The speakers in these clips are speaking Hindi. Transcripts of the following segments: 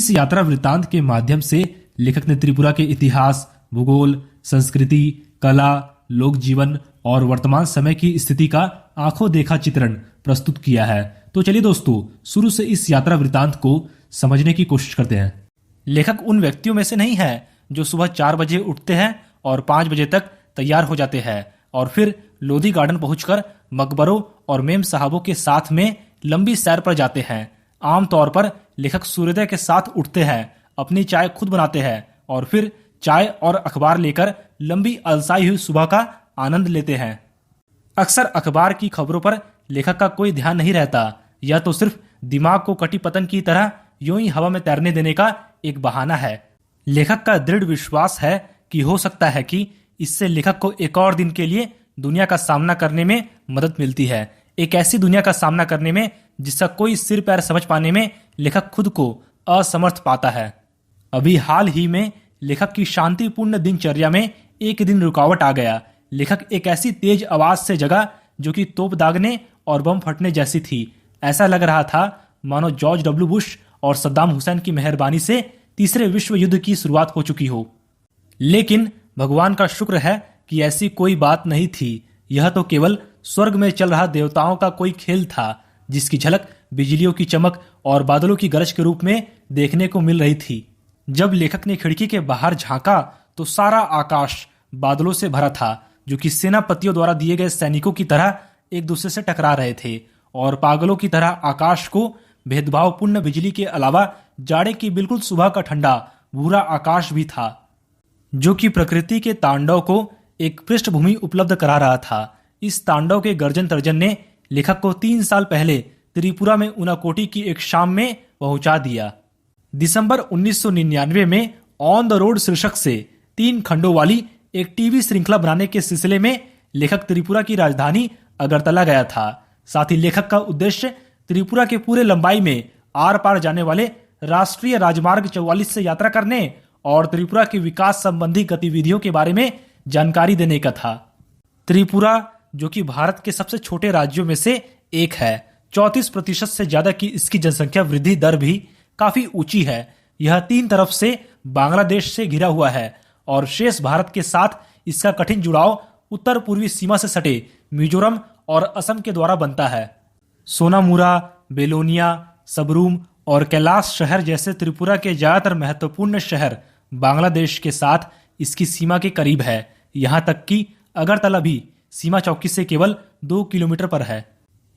इस यात्रा वृत्तांत के माध्यम से लेखक ने त्रिपुरा के इतिहास, भूगोल, संस्कृति, कला, लोक जीवन और वर्तमान समय की स्थिति का आंखों देखा चित्रण प्रस्तुत किया है। तो चलिए दोस्तों, शुरू से इस यात्रा वृत्तांत को समझने की कोशिश करते हैं। लेखक उन व्यक्तियों में से नहीं है जो सुबह 4 बजे उठते हैं और 5 बजे तक तैयार हो जाते हैं और फिर लोधी गार्डन पहुंचकर मकबरों और मेम साहबों के साथ में लंबी सैर पर जाते हैं। आमतौर पर लेखक सूर्योदय के साथ उठते हैं, अपनी चाय खुद बनाते हैं और फिर चाय और अखबार लेकर लंबी अलसाई हुई सुबह का आनंद लेते हैं। अक्सर अखबार की खबरों पर लेखक का कोई ध्यान नहीं रहता, यह तो सिर्फ दिमाग को कटी पतंग की तरह यूं ही हवा में तैरने देने का एक बहाना है। लेखक का दृढ़ विश्वास है कि हो सकता है कि इससे लेखक को एक और दिन के लिए दुनिया का सामना करने में मदद मिलती है, एक ऐसी दुनिया का सामना करने में जिसका कोई सिर पैर समझ पाने में लेखक खुद को असमर्थ पाता है। अभी हाल ही में लेखक की शांतिपूर्ण दिनचर्या में एक दिन रुकावट आ गया। लेखक एक ऐसी तेज आवाज से जगा जो कि तोप दागने और बम फटने जैसी थी। ऐसा लग रहा था मानो जॉर्ज डब्ल्यू बुश और सद्दाम हुसैन की मेहरबानी से तीसरे विश्व युद्ध की शुरुआत हो चुकी हो। लेकिन भगवान का शुक्र है कि ऐसी कोई बात नहीं थी। यह तो केवल स्वर्ग में चल रहा देवताओं का कोई खेल था, जिसकी झलक बिजलियों की चमक और बादलों की गरज के रूप में देखने को मिल रही थी। जब लेखक ने खिड़की के बाहर झांका तो सारा आकाश बादलों से भरा था, जो कि सेनापतियों द्वारा दिए गए सैनिकों की तरह एक दूसरे से टकरा रहे थे और पागलों की तरह आकाश को भेदभावपूर्ण बिजली के अलावा जाड़े की बिल्कुल सुबह का ठंडा भूरा आकाश भी था, जो कि प्रकृति के तांडव को एक पृष्ठभूमि उपलब्ध करा रहा था। इस तांडव के गर्जन तर्जन ने लेखक को 3 साल पहले त्रिपुरा में ऊनाकोटी की एक शाम में पहुंचा दिया। दिसंबर 1999 में ऑन द रोड शीर्षक से 3 खंडों वाली एक टीवी श्रृंखला बनाने के सिलसिले में लेखक त्रिपुरा की राजधानी अगरतला गया था। साथ ही लेखक का उद्देश्य त्रिपुरा के पूरे लंबाई में आर पार जाने वाले राष्ट्रीय राजमार्ग 44 से यात्रा करने और त्रिपुरा के विकास संबंधी गतिविधियों के बारे में जानकारी देने का था। त्रिपुरा, जो कि भारत के सबसे छोटे राज्यों में से एक है, 34% से ज्यादा की इसकी जनसंख्या वृद्धि दर भी काफी ऊंची है। यह 3 तरफ से बांग्लादेश से घिरा हुआ है और शेष भारत के साथ इसका कठिन जुड़ाव उत्तर पूर्वी सीमा से सटे मिजोरम और असम के द्वारा बनता है। सोनामुरा, बेलोनिया, सबरूम और कैलाश शहर जैसे त्रिपुरा के ज्यादातर महत्वपूर्ण शहर बांग्लादेश के साथ इसकी सीमा के करीब है। यहाँ तक कि अगरतला भी सीमा चौकी से केवल 2 किलोमीटर पर है।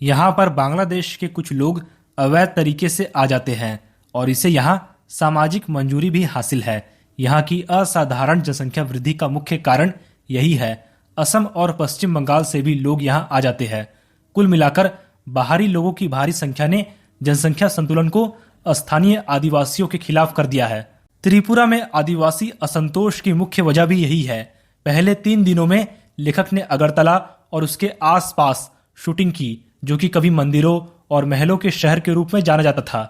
यहाँ पर बांग्लादेश के कुछ लोग अवैध तरीके से आ जाते हैं और इसे यहाँ सामाजिक मंजूरी भी हासिल है। यहाँ की असाधारण जनसंख्या वृद्धि का मुख्य कारण यही है। असम और पश्चिम बंगाल से भी लोग यहाँ आ जाते हैं। कुल मिलाकर बाहरी लोगों की भारी संख्या ने जनसंख्या संतुलन को स्थानीय आदिवासियों के खिलाफ कर दिया है। त्रिपुरा में आदिवासी असंतोष की मुख्य वजह भी यही है। पहले 3 दिनों में लेखक ने अगरतला और उसके आसपास शूटिंग की, जो कि कभी मंदिरों और महलों के शहर के रूप में जाना जाता था।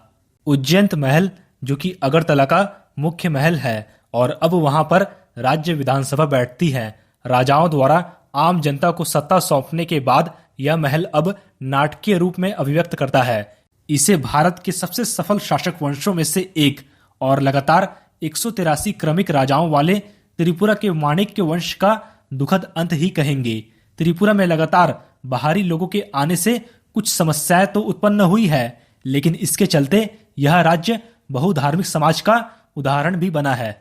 उज्जैन महल, जो कि अगरतला का मुख्य महल है और अब वहां पर राज्य विधानसभा बैठती है। राजाओं द्वारा आम जनता को सत्ता सौंपने के बाद यह महल अब नाटकीय रूप में अभिव्यक्त करता है। इसे भारत के सबसे सफल शासक वंशों में से एक और लगातार 183 क्रमिक राजाओं वाले त्रिपुरा के माणिक्य वंश का दुखद अंत ही कहेंगे। त्रिपुरा में लगातार बाहरी लोगों के आने से कुछ समस्याएं तो उत्पन्न हुई है, लेकिन इसके चलते यह राज्य बहुधार्मिक समाज का उदाहरण भी बना है।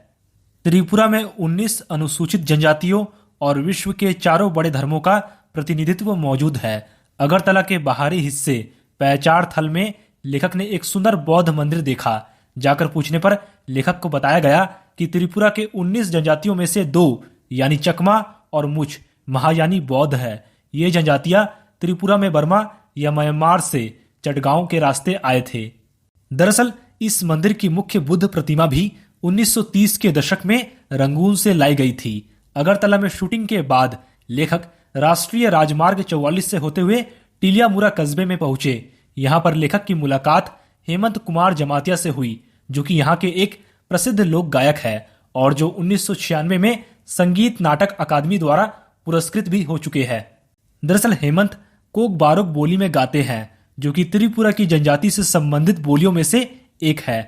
त्रिपुरा में 19 अनुसूचित जनजातियों और विश्व के 4 बड़े धर्मों का प्रतिनिधित्व मौजूद है। अगरतला के बाहरी हिस्से पैचार थल में लेखक ने एक सुंदर बौद्ध मंदिर देखा। जाकर पूछने पर लेखक को बताया गया कि त्रिपुरा के 19 जनजातियों में से 2 यानी चकमा और मुच महायानी बौद्ध है। ये जनजातियां त्रिपुरा में बर्मा या म्यांमार से चटगांव के रास्ते आए थे। दरअसल इस मंदिर की मुख्य बुद्ध प्रतिमा भी 1930 के दशक में रंगून से लाई गई थी। अगरतला में शूटिंग के बाद लेखक राष्ट्रीय राजमार्ग 44 से होते हुए टीलियामुरा कस्बे में पहुंचे। यहाँ पर लेखक की मुलाकात हेमंत कुमार जमातिया से हुई, जो कि यहाँ के एक प्रसिद्ध लोक गायक है और जो 1996 में संगीत नाटक अकादमी द्वारा पुरस्कृत भी हो चुके हैं। दरअसल हेमंत कोक बारोक बोली में गाते हैं, जो कि त्रिपुरा की जनजाति से संबंधित बोलियों में से एक है।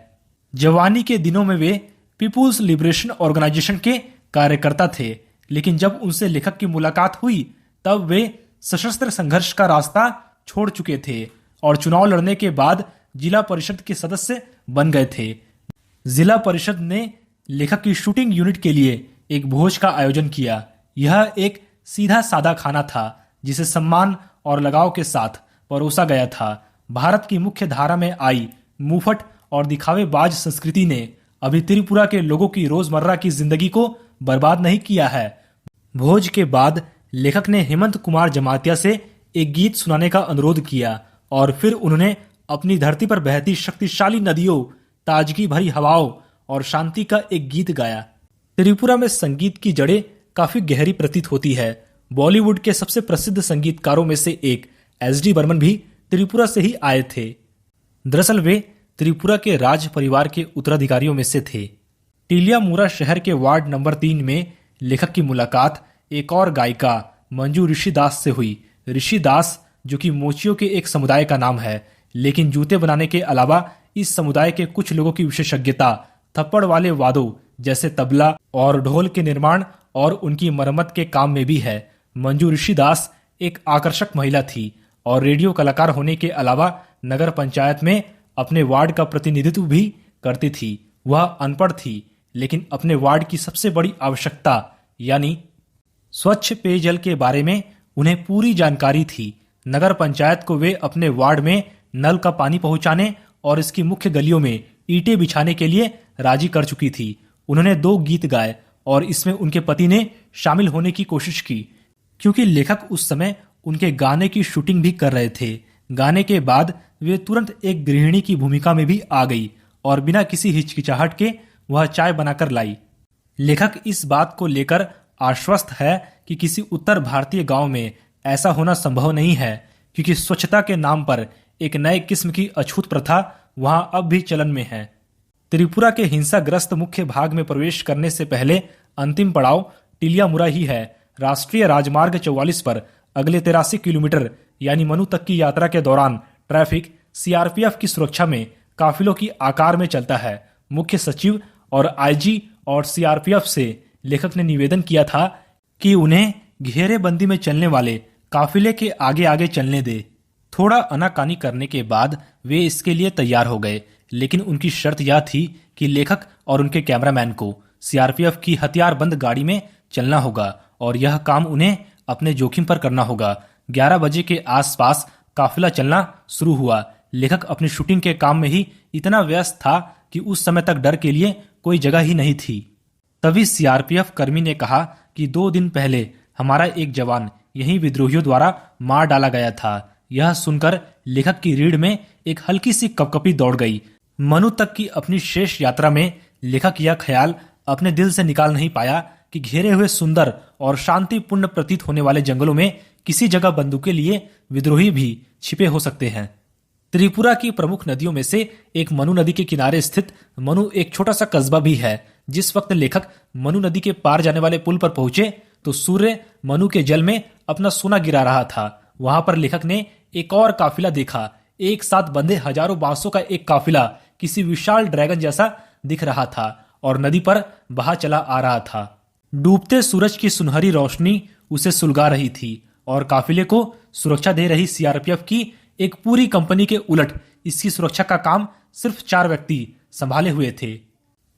जवानी के दिनों में वे पीपुल्स लिबरेशन ऑर्गेनाइजेशन के कार्यकर्ता थे, लेकिन जब उनसे लेखक की मुलाकात हुई तब वे सशस्त्र संघर्ष का रास्ता छोड़ चुके थे और चुनाव लड़ने के बाद जिला परिषद के सदस्य बन गए थे। जिला परिषद ने लेखक की शूटिंग यूनिट के लिए एक भोज का आयोजन किया। यह एक सीधा सादा खाना था जिसे सम्मान और लगाव के साथ परोसा गया था। भारत की मुख्य धारा में आई मुफट और दिखावेबाज संस्कृति ने अभी त्रिपुरा के लोगों की रोजमर्रा की जिंदगी को बर्बाद नहीं किया है। भोज के बाद लेखक ने हेमंत कुमार जमातिया से एक गीत सुनाने का अनुरोध किया और फिर उन्होंने अपनी धरती पर बहती शक्तिशाली नदियों, ताजगी भरी हवाओं और शांति का एक गीत गाया। त्रिपुरा में संगीत की जड़ें काफी गहरी प्रतीत होती है। बॉलीवुड के सबसे प्रसिद्ध संगीतकारों में से एक एस.डी. बर्मन भी त्रिपुरा से ही आए थे। दरअसल वे त्रिपुरा के राज परिवार के उत्तराधिकारियों में से थे। टिलियामुरा शहर के वार्ड नंबर 3 में लेखक की मुलाकात एक और गायिका मंजू ऋषिदास से हुई। ऋषिदास जो कि मोचियों के एक समुदाय का नाम है, लेकिन जूते बनाने के अलावा इस समुदाय के कुछ लोगों की विशेषज्ञता थप्पड़ वाले वादों जैसे तबला और ढोल के निर्माण और उनकी मरम्मत के काम में भी है। मंजू ऋषिदास एक आकर्षक महिला थी और रेडियो कलाकार होने के अलावा नगर पंचायत में अपने वार्ड का प्रतिनिधित्व भी करती थी। वह अनपढ़ थी, लेकिन अपने वार्ड की सबसे बड़ी आवश्यकता यानी स्वच्छ पेयजल के बारे में उन्हें पूरी जानकारी थी। नगर पंचायत को वे अपने वार्ड में नल का पानी पहुंचाने और इसकी मुख्य गलियों में ईंटें बिछाने के लिए राजी कर चुकी थी। उन्होंने 2 गीत गाए और इसमें उनके पति ने शामिल होने की कोशिश की, क्योंकि लेखक उस समय उनके गाने की शूटिंग भी कर रहे थे। गाने के बाद वे तुरंत एक गृहिणी की भूमिका में भी आ गई और बिना किसी हिचकिचाहट के वह चाय बनाकर लाई। लेखक इस बात को लेकर आश्वस्त है कि किसी उत्तर भारतीय गांव में ऐसा होना संभव नहीं है, क्योंकि स्वच्छता के नाम पर एक नए किस्म की अछूत प्रथा वहां अब भी चलन में है। त्रिपुरा के हिंसाग्रस्त मुख्य भाग में प्रवेश करने से पहले अंतिम पड़ाव टिलियामुरा ही है। राष्ट्रीय राजमार्ग 44 पर अगले 83 किलोमीटर यानी मनु तक की यात्रा के दौरान ट्रैफिक सीआरपीएफ की सुरक्षा में काफिलों की आकार में चलता है। मुख्य सचिव और आईजी और सीआरपीएफ से लेखक ने निवेदन किया था कि उन्हें घेरेबंदी में चलने वाले काफिले के आगे आगे चलने दे। थोड़ा आनाकानी करने के बाद वे इसके लिए तैयार हो गए, लेकिन उनकी शर्त यह थी कि लेखक और उनके कैमरामैन को सीआरपीएफ की हथियारबंद गाड़ी में चलना होगा और यह काम उन्हें अपने जोखिम पर करना होगा। 11 बजे के आसपास काफिला चलना शुरू हुआ। लेखक अपनी शूटिंग के काम में ही इतना व्यस्त था कि उस समय तक डर के लिए कोई जगह ही नहीं थी। तभी सीआरपीएफ कर्मी ने कहा कि 2 दिन पहले हमारा एक जवान यहीं विद्रोहियों द्वारा मार डाला गया था। यह सुनकर लेखक की रीढ़ में एक हल्की सी कपकपी दौड़ गई। मनु तक की अपनी शेष यात्रा में लेखक यह ख्याल अपने दिल से निकाल नहीं पाया कि घेरे हुए सुंदर और शांतिपूर्ण प्रतीत होने वाले जंगलों में किसी जगह बंदूकें लिए विद्रोही भी छिपे हो सकते हैं। त्रिपुरा की प्रमुख नदियों में से एक मनु नदी के किनारे स्थित मनु एक छोटा सा कस्बा भी है। जिस वक्त लेखक मनु नदी के पार जाने वाले पुल पर पहुंचे तो सूर्य मनु के जल में अपना सोना गिरा रहा था। वहां पर लेखक ने एक और काफिला देखा। एक साथ बंधे हजारों बांसों का एक काफिला किसी विशाल ड्रैगन जैसा दिख रहा था और नदी पर बहा चला आ रहा था। डूबते सूरज की सुनहरी रोशनी उसे सुलगा रही थी और काफिले को सुरक्षा दे रही सीआरपीएफ की एक पूरी कंपनी के उलट इसकी सुरक्षा का काम सिर्फ 4 व्यक्ति संभाले हुए थे।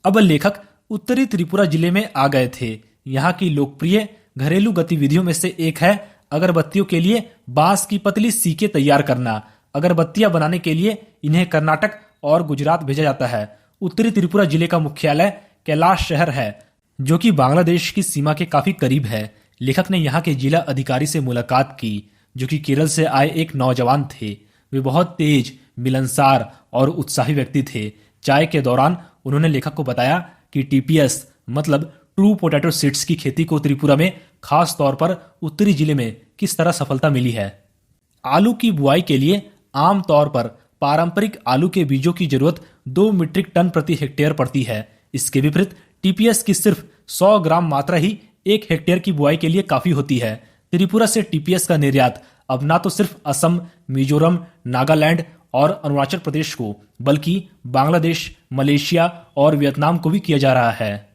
अब लेखक उत्तरी त्रिपुरा जिले में आ गए थे। यहाँ की लोकप्रिय घरेलू गतिविधियों में से एक है अगरबत्तियों के लिए बांस की पतली सीकें तैयार करना। अगरबत्तियां बनाने के लिए इन्हें कर्नाटक और गुजरात भेजा जाता है। उत्तरी त्रिपुरा जिले का मुख्यालय कैलाश शहर है, जो कि बांग्लादेश की सीमा के काफी करीब है। लेखक ने यहाँ के जिला अधिकारी से मुलाकात की, जो कि केरल से आए एक नौजवान थे। वे बहुत तेज, मिलनसार और उत्साही व्यक्ति थे। चाय के दौरान उन्होंने लेखक को बताया कि टीपीएस मतलब ट्रू पोटैटो सीड्स की खेती को त्रिपुरा में खास तौर पर उत्तरी जिले में किस तरह सफलता मिली है। आलू की बुआई के लिए आम तौर पर पारंपरिक आलू के बीजों की जरूरत 2 मीट्रिक टन प्रति हेक्टेयर पड़ती है। इसके विपरीत टीपीएस की सिर्फ 100 ग्राम मात्रा ही 1 हेक्टेयर की बुआई के लिए काफी होती है। त्रिपुरा से टीपीएस का निर्यात अब ना तो सिर्फ असम, मिजोरम, नागालैंड और अरुणाचल प्रदेश को, बल्कि बांग्लादेश, मलेशिया और वियतनाम को भी किया जा रहा है।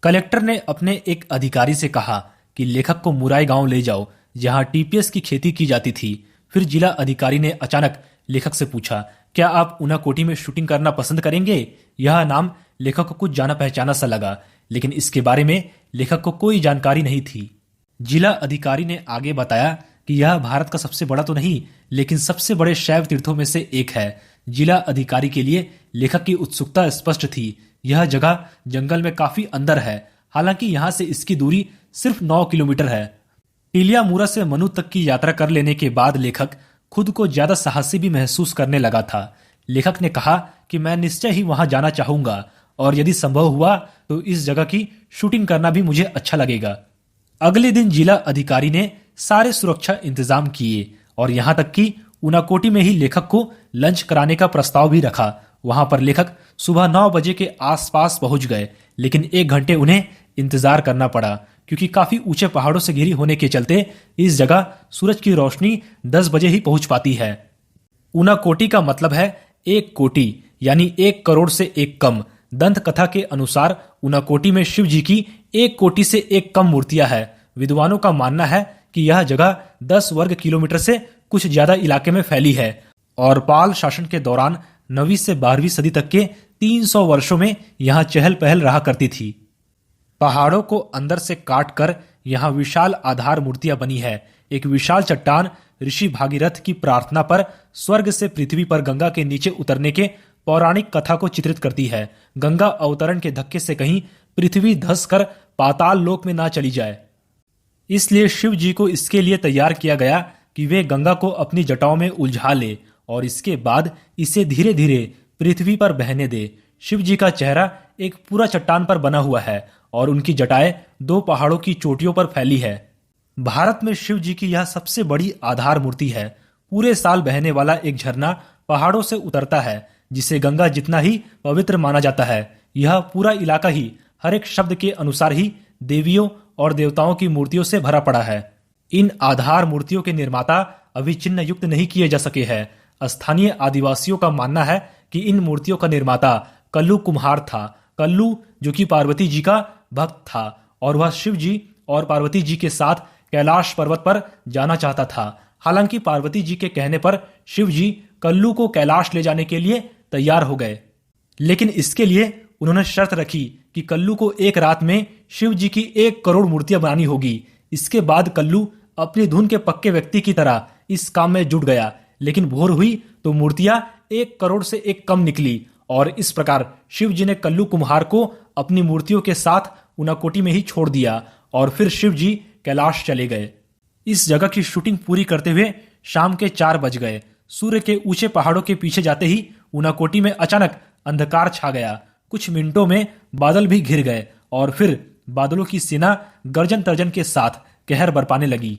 कलेक्टर ने अपने एक अधिकारी से कहा कि लेखक को मुराई गांव ले जाओ, जहां टीपीएस की खेती की जाती थी। फिर जिला अधिकारी ने अचानक लेखक से पूछा, क्या आप ऊनाकोटी में शूटिंग करना पसंद करेंगे? यह नाम लेखक को कुछ जाना पहचाना सा लगा, लेकिन इसके बारे में लेखक को कोई जानकारी नहीं थी। जिला अधिकारी ने आगे बताया कि यह भारत का सबसे बड़ा तो नहीं, लेकिन सबसे बड़े शैव तीर्थों में से एक है। जिला अधिकारी के लिए लेखक की उत्सुकता स्पष्ट थी। यह जगह जंगल में काफी अंदर है, हालांकि यहाँ से इसकी दूरी सिर्फ 9 किलोमीटर है। टिलियामुरा से मनु तक की यात्रा कर लेने के बाद लेखक खुद को ज्यादा साहसी भी महसूस करने लगा था। लेखक ने कहा कि मैं निश्चय ही वहां जाना चाहूंगा, और यदि संभव हुआ तो इस जगह की शूटिंग करना भी मुझे अच्छा लगेगा। अगले दिन जिला अधिकारी ने सारे सुरक्षा इंतजाम किए और यहां तक कि ऊनाकोटी में ही लेखक को लंच कराने का प्रस्ताव भी रखा। वहां पर लेखक सुबह 9 बजे के आसपास पहुंच गए, लेकिन 1 घंटे उन्हें इंतजार करना पड़ा, क्योंकि काफी ऊंचे पहाड़ों से घिरी होने के चलते इस जगह सूरज की रोशनी 10 बजे ही पहुंच पाती है। ऊनाकोटी का मतलब है 1 कोटि, यानी 1 करोड़ से एक कम। दंत कथा के अनुसार ऊनाकोटी में शिव जी की 1 कोटि से एक कम मूर्तियां हैं। विद्वानों का मानना है कि यह जगह 10 वर्ग किलोमीटर से कुछ ज्यादा इलाके में फैली है और पाल शासन के दौरान 9वीं से 12वीं सदी तक के 300 वर्षों में यहाँ चहल पहल रहा करती थी। पहाड़ों को अंदर से काट कर यहाँ विशाल आधार मूर्तियां बनी है। एक विशाल चट्टान ऋषि भागीरथ की प्रार्थना पर स्वर्ग से पृथ्वी पर गंगा के नीचे उतरने के पौराणिक कथा को चित्रित करती है। गंगा अवतरण के धक्के से कहीं पृथ्वी धस कर पाताल लोक में ना चली जाए, इसलिए शिव जी को इसके लिए तैयार किया गया कि वे गंगा को अपनी जटाओं में उलझा ले और इसके बाद इसे धीरे धीरे पृथ्वी पर बहने दे। शिव जी का चेहरा एक पूरा चट्टान पर बना हुआ है और उनकी जटाएं 2 पहाड़ों की चोटियों पर फैली है। भारत में शिव जी की यह सबसे बड़ी आधार मूर्ति है। पूरे साल बहने वाला एक झरना पहाड़ों से उतरता है, जिसे गंगा जितना ही पवित्र माना जाता है। यह पूरा इलाका ही हर एक शब्द के अनुसार ही देवियों और देवताओं की मूर्तियों से भरा पड़ा है। इन आधार मूर्तियों के निर्माता अभी चिन्ह युक्त नहीं किए जा सके हैं। स्थानीय आदिवासियों का मानना है कि इन मूर्तियों का निर्माता कल्लू कुम्हार था। कल्लू जो कि पार्वती जी का भक्त था और वह शिव जी और पार्वती जी के साथ कैलाश पर्वत पर जाना चाहता था। हालांकि पार्वती जी के कहने पर शिव जी कल्लू को कैलाश ले जाने के लिए तैयार हो गए, लेकिन इसके लिए उन्होंने शर्त रखी कि कल्लू को एक रात में शिव जी की 1 करोड़ मूर्तियां बनानी होगी। इसके बाद कल्लू अपनी धुन के पक्के व्यक्ति की तरह इस काम में जुट गया, लेकिन भोर हुई तो मूर्तियां 1 करोड़ से एक कम निकली और इस प्रकार शिव जी ने कल्लू कुम्हार को अपनी मूर्तियों के साथ ऊनाकोटी में ही छोड़ दिया और फिर शिव जी कैलाश चले गए। इस जगह की शूटिंग पूरी करते हुए शाम के 4 बज गए। सूर्य के ऊंचे पहाड़ों के पीछे जाते ही ऊनाकोटी में अचानक अंधकार छा गया। कुछ मिनटों में बादल भी घिर गए और फिर बादलों की सेना गर्जन तर्जन के साथ कहर बरपाने लगी।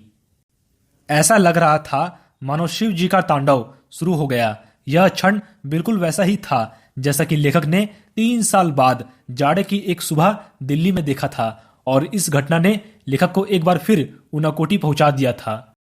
ऐसा लग रहा था मानो शिव जी का तांडव शुरू हो गया। यह क्षण बिल्कुल वैसा ही था जैसा कि लेखक ने 3 साल बाद जाड़े की एक सुबह दिल्ली में देखा था, और इस घटना ने लेखक को एक बार फिर ऊनाकोटी पहुंचा दिया था।